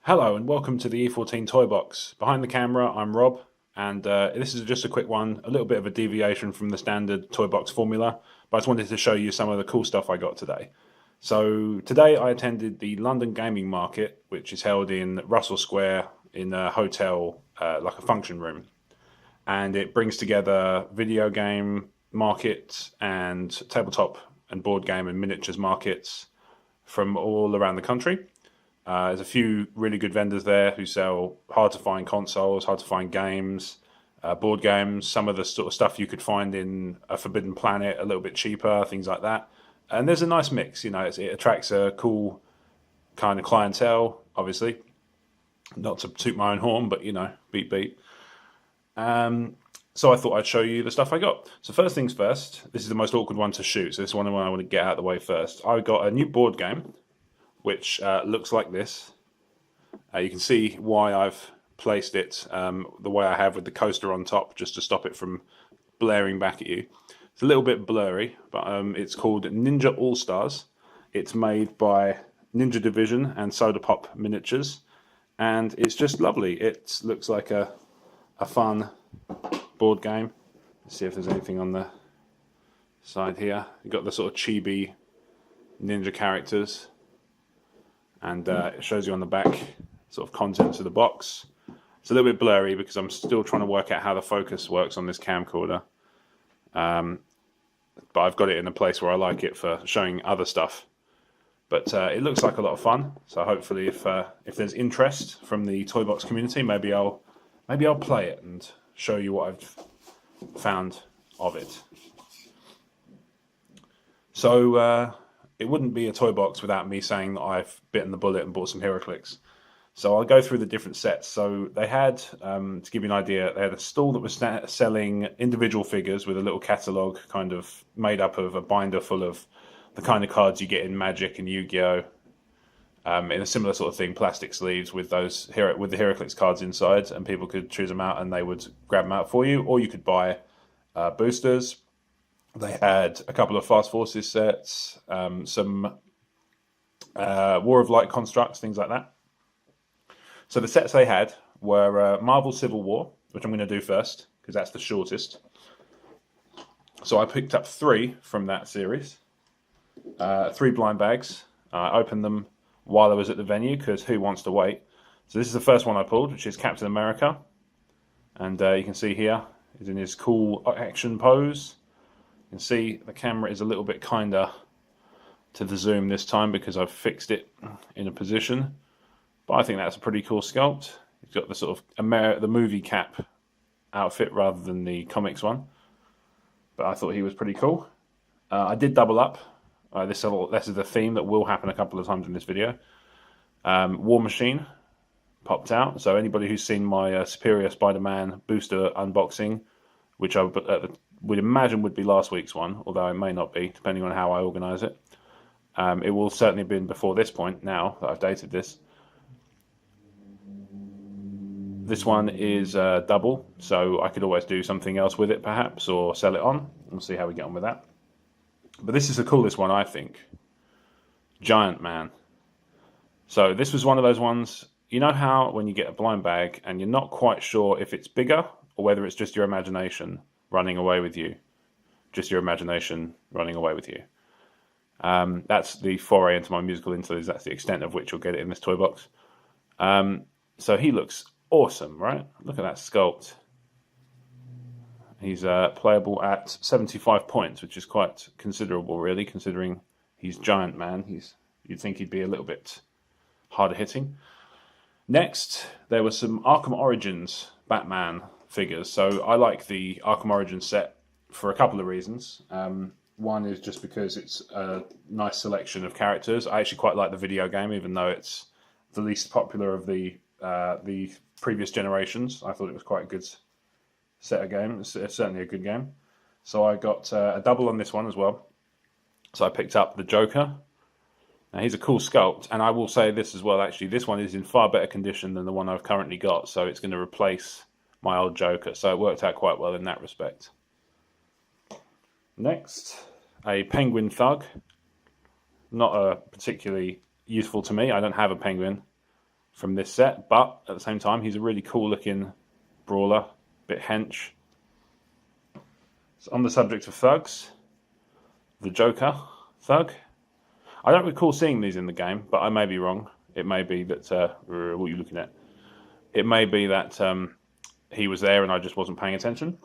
Hello and welcome to the E14 Toybox. Behind the camera, I'm Rob, and this is just a quick one, a little bit of a deviation from the standard Toybox formula, but I just wanted to show you some of the cool stuff I got today. So today I attended the London Gaming Market, which is held in Russell Square in a hotel, like a function room, and it brings together video game markets and tabletop and board game and miniatures markets from all around the country. There's a few really good vendors there who sell hard to find consoles, hard to find games, board games, some of the sort of stuff you could find in a Forbidden Planet a little bit cheaper, things like that. And there's a nice mix, it attracts a cool kind of clientele, obviously. Not to toot my own horn, but beep beep. So I thought I'd show you the stuff I got. So first things first, this is the most awkward one to shoot, so this is one I want to get out of the way first. I got a new board game which looks like this. You can see why I've placed it the way I have with the coaster on top, just to stop it from blaring back at you. It's a little bit blurry, but it's called Ninja All Stars. It's made by Ninja Division and Soda Pop Miniatures, and it's just lovely. It looks like a fun board game. Let's see if there's anything on the side here. You've got the sort of chibi ninja characters, and it shows you on the back sort of contents of the box. It's a little bit blurry because I'm still trying to work out how the focus works on this camcorder, but I've got it in a place where I like it for showing other stuff. But it looks like a lot of fun, so hopefully if there's interest from the Toybox community, maybe I'll play it and show you what I've found of it. So it wouldn't be a Toybox without me saying that I've bitten the bullet and bought some HeroClix. So I'll go through the different sets. So they had, to give you an idea, they had a stall that was selling individual figures with a little catalogue kind of made up of a binder full of the kind of cards you get in Magic and Yu-Gi-Oh! In a similar sort of thing, plastic sleeves with the HeroClix cards inside, and people could choose them out and they would grab them out for you, or you could buy boosters. They had a couple of Fast Forces sets, some War of Light constructs, things like that. So the sets they had were Marvel Civil War, which I'm going to do first, because that's the shortest. So I picked up 3 from that series, 3 blind bags. I opened them while I was at the venue, because who wants to wait? So this is the first one I pulled, which is Captain America. And you can see here, he's in his cool action pose. You can see the camera is a little bit kinder to the zoom this time because I've fixed it in a position. But I think that's a pretty cool sculpt. He's got the sort of the movie cap outfit rather than the comics one. But I thought he was pretty cool. I did double up. This is a theme that will happen a couple of times in this video. War Machine popped out. So anybody who's seen my Superior SpiderMan booster unboxing, which I would imagine would be last week's one, although it may not be, depending on how I organise it. It will certainly have been before this point, now that I've dated this. This one is double, so I could always do something else with it, perhaps, or sell it on. We'll see how we get on with that. But this is the coolest one, I think. Giant Man. So this was one of those ones, you know how when you get a blind bag and you're not quite sure if it's bigger or whether it's just your imagination running away with you. Just your imagination running away with you. That's the foray into my musical interludes. That's the extent of which you'll get it in this toy box. So he looks awesome, right? Look at that sculpt. He's playable at 75 points, which is quite considerable, really, considering he's Giant Man. You'd think he'd be a little bit harder hitting. Next, there were some Arkham Origins Batman figures. So I like the Arkham Origins set for a couple of reasons. One is just because it's a nice selection of characters. I actually quite like the video game, even though it's the least popular of the previous generations. I thought it was quite a good set of games. It's certainly a good game. So I got a double on this one as well. So I picked up the Joker. Now he's a cool sculpt, and I will say this as well, actually. This one is in far better condition than the one I've currently got, so it's going to replace my old Joker. So it worked out quite well in that respect. Next, a Penguin Thug. Not particularly useful to me. I don't have a penguin from this set, but at the same time, he's a really cool looking brawler, bit hench. So on the subject of thugs, the Joker thug. I don't recall seeing these in the game, but I may be wrong. It may be that, what are you looking at? It may be that he was there and I just wasn't paying attention.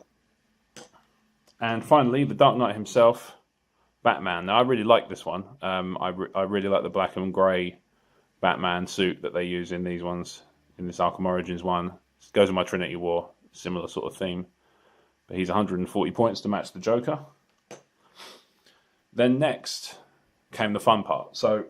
And finally, the Dark Knight himself, Batman. Now, I really like this one. I really like the black and grey Batman suit that they use in these ones, in this Arkham Origins one. It goes with my Trinity War, similar sort of theme. But he's 140 points to match the Joker. Then next came the fun part. So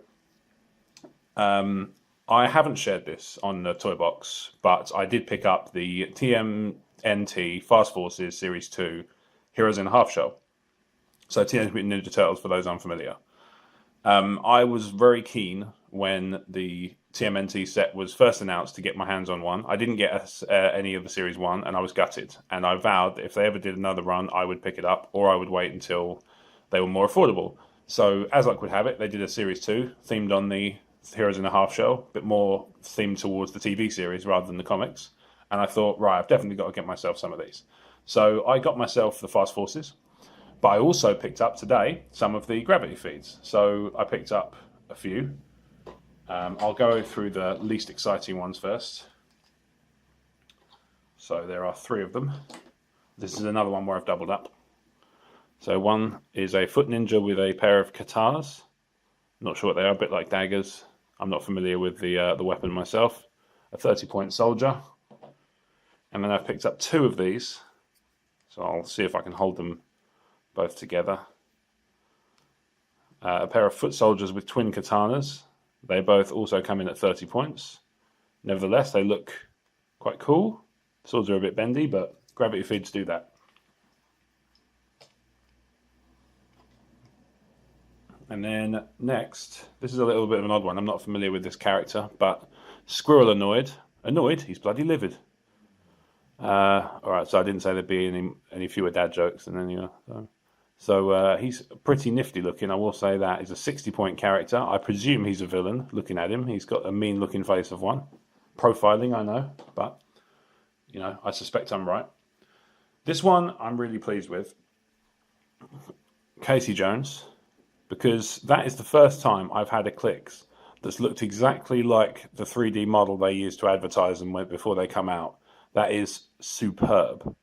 I haven't shared this on the Toybox, but I did pick up the TMNT Fast Forces Series 2 Heroes in a Half Shell. So Teenage Mutant Ninja Turtles, for those unfamiliar. I was very keen when the TMNT set was first announced to get my hands on one. I didn't get any of the Series 1, and I was gutted. And I vowed that if they ever did another run, I would pick it up, or I would wait until they were more affordable. So, as luck would have it, they did a Series 2, themed on the Heroes in a Half Shell, a bit more themed towards the TV series rather than the comics. And I thought, right, I've definitely got to get myself some of these. So I got myself the Fast Forces, but I also picked up today some of the Gravity Feeds. So I picked up a few. I'll go through the least exciting ones first. So there are 3 of them. This is another one where I've doubled up. So one is a foot ninja with a pair of katanas. Not sure what they are, a bit like daggers. I'm not familiar with the weapon myself. A 30-point soldier. And then I've picked up 2 of these. So I'll see if I can hold them both together. A pair of foot soldiers with twin katanas. They both also come in at 30 points. Nevertheless, they look quite cool. Swords are a bit bendy, but gravity feeds do that. And then next, this is a little bit of an odd one. I'm not familiar with this character, but Squirrel Annoyed. Annoyed? He's bloody livid. Alright, so I didn't say there'd be any fewer dad jokes than any other. So he's pretty nifty looking, I will say that. He's a 60-point character. I presume he's a villain, looking at him. He's got a mean-looking face of one. Profiling, I know, but, you know, I suspect I'm right. This one I'm really pleased with. Casey Jones, because that is the first time I've had a Clicks that's looked exactly like the 3D model they used to advertise them before they come out. That is superb.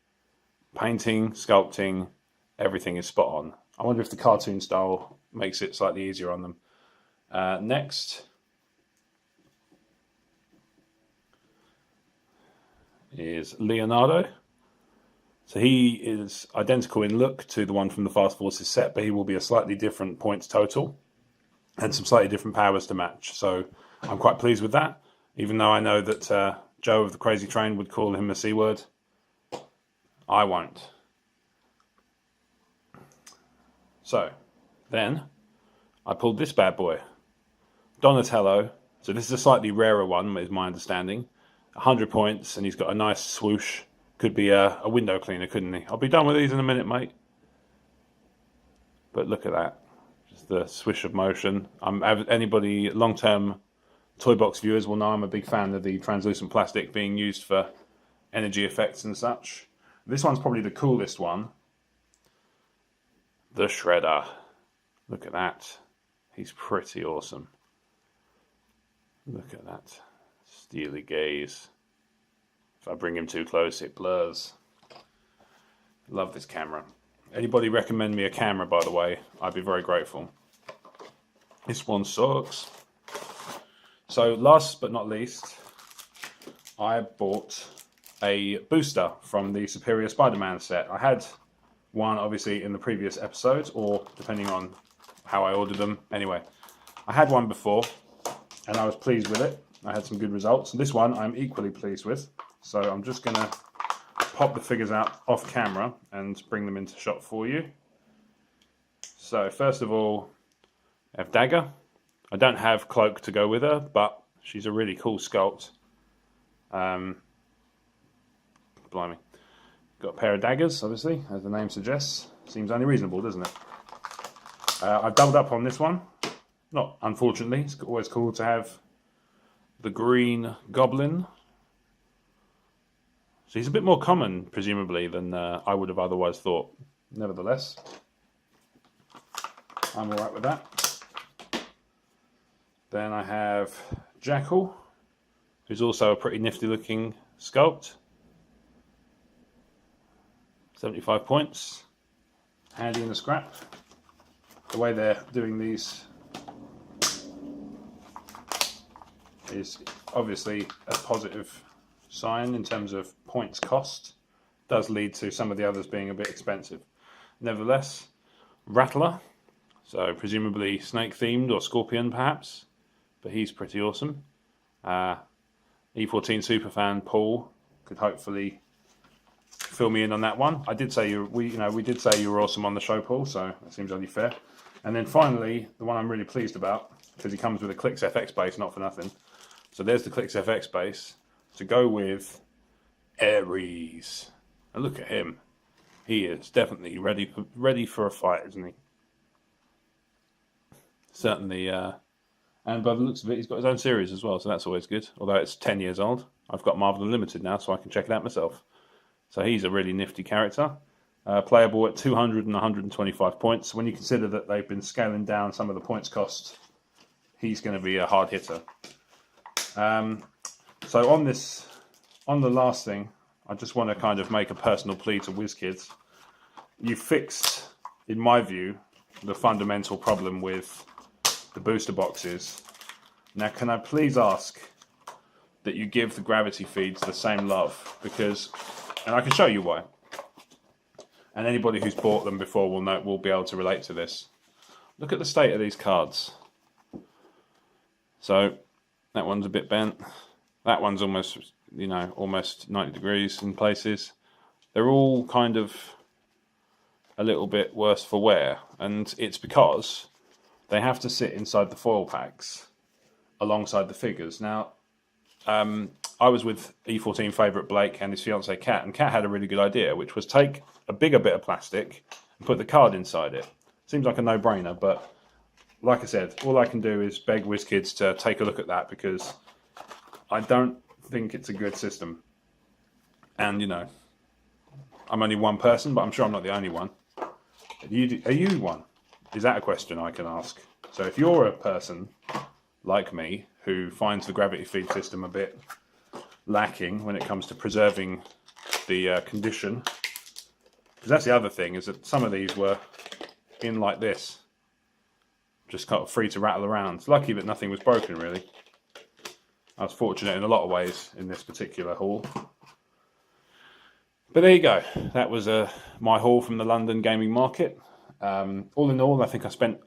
Painting, sculpting, everything is spot on. I wonder if the cartoon style makes it slightly easier on them. Next is Leonardo. So he is identical in look to the one from the Fast Forces set, but he will be a slightly different points total and some slightly different powers to match. So I'm quite pleased with that, even though I know that Joe of the Crazy Train would call him a C word. I won't. So, then, I pulled this bad boy. Donatello. So this is a slightly rarer one, is my understanding. 100 points, and he's got a nice swoosh. Could be a window cleaner, couldn't he? I'll be done with these in a minute, mate. But look at that. Just the swish of motion. Anybody long-term Toybox viewers will know I'm a big fan of the translucent plastic being used for energy effects and such. This one's probably the coolest one. The Shredder. Look at that. He's pretty awesome. Look at that. Steely gaze. If I bring him too close, it blurs. Love this camera. Anybody recommend me a camera, by the way? I'd be very grateful. This one sucks. So last but not least, I bought a booster from the Superior SpiderMan set. I had one obviously in the previous episode, or depending on how I ordered them. Anyway, I had one before and I was pleased with it. I had some good results. This one I'm equally pleased with. So I'm just going to pop the figures out off camera and bring them into shot for you. So first of all, I have Dagger. I don't have Cloak to go with her, but she's a really cool sculpt. Blimey. Got a pair of daggers, obviously, as the name suggests. Seems only reasonable, doesn't it? I've doubled up on this one. Not unfortunately, it's always cool to have the green goblin. So he's a bit more common, presumably, than I would have otherwise thought. Nevertheless, I'm alright with that. Then I have Jackal, who's also a pretty nifty looking sculpt. 75 points. Handy in the scrap. The way they're doing these is obviously a positive sign in terms of points cost. Does lead to some of the others being a bit expensive. Nevertheless, Rattler, so presumably snake themed or scorpion perhaps, but he's pretty awesome. E14 superfan Paul could hopefully fill me in on that one. I did say we did say you were awesome on the show, Paul, so that seems only fair. And then finally, the one I'm really pleased about, because he comes with a Clix FX base, not for nothing. So there's the Clix FX base to go with Ares. And look at him. He is definitely ready for a fight, isn't he? Certainly, and by the looks of it, he's got his own series as well, so that's always good. Although it's 10 years old. I've got Marvel Unlimited now, so I can check it out myself. So he's a really nifty character. Playable at 200 and 125 points. When you consider that they've been scaling down some of the points cost, he's going to be a hard hitter. So on the last thing, I just want to kind of make a personal plea to WizKids. You fixed, in my view, the fundamental problem with the booster boxes. Now, can I please ask that you give the gravity feeds the same love? Because, and I can show you why. And anybody who's bought them before will be able to relate to this. Look at the state of these cards. So that one's a bit bent. That one's almost, almost 90 degrees in places. They're all kind of a little bit worse for wear, and it's because they have to sit inside the foil packs alongside the figures. Now, I was with E14 favourite Blake and his fiancée Kat, and Kat had a really good idea, which was take a bigger bit of plastic and put the card inside it. Seems like a no-brainer, but like I said, all I can do is beg WizKids to take a look at that, because I don't think it's a good system. And, I'm only one person, but I'm sure I'm not the only one. Are you one? Is that a question I can ask? So if you're a person like me who finds the gravity feed system a bit lacking when it comes to preserving the condition, because that's the other thing, is that some of these were in like this, just kind of free to rattle around. It's lucky that nothing was broken, really. I was fortunate in a lot of ways in this particular haul. But there you go. That was my haul from the London gaming market. All in all, I think I spent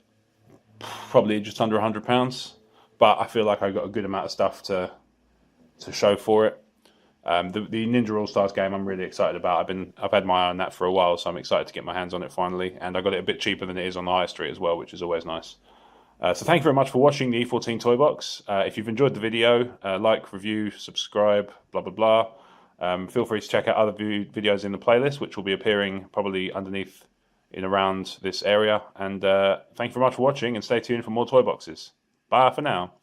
probably just under £100, but I feel like I got a good amount of stuff to show for it. The Ninja All Stars game I'm really excited about. I've had my eye on that for a while, so I'm excited to get my hands on it finally. And I got it a bit cheaper than it is on the high street as well, which is always nice. So thank you very much for watching the E14 Toybox. If you've enjoyed the video, like, review, subscribe, blah, blah, blah. Feel free to check out other videos in the playlist, which will be appearing probably underneath in around this area. And thank you very much for watching, and stay tuned for more toy boxes. Bye for now.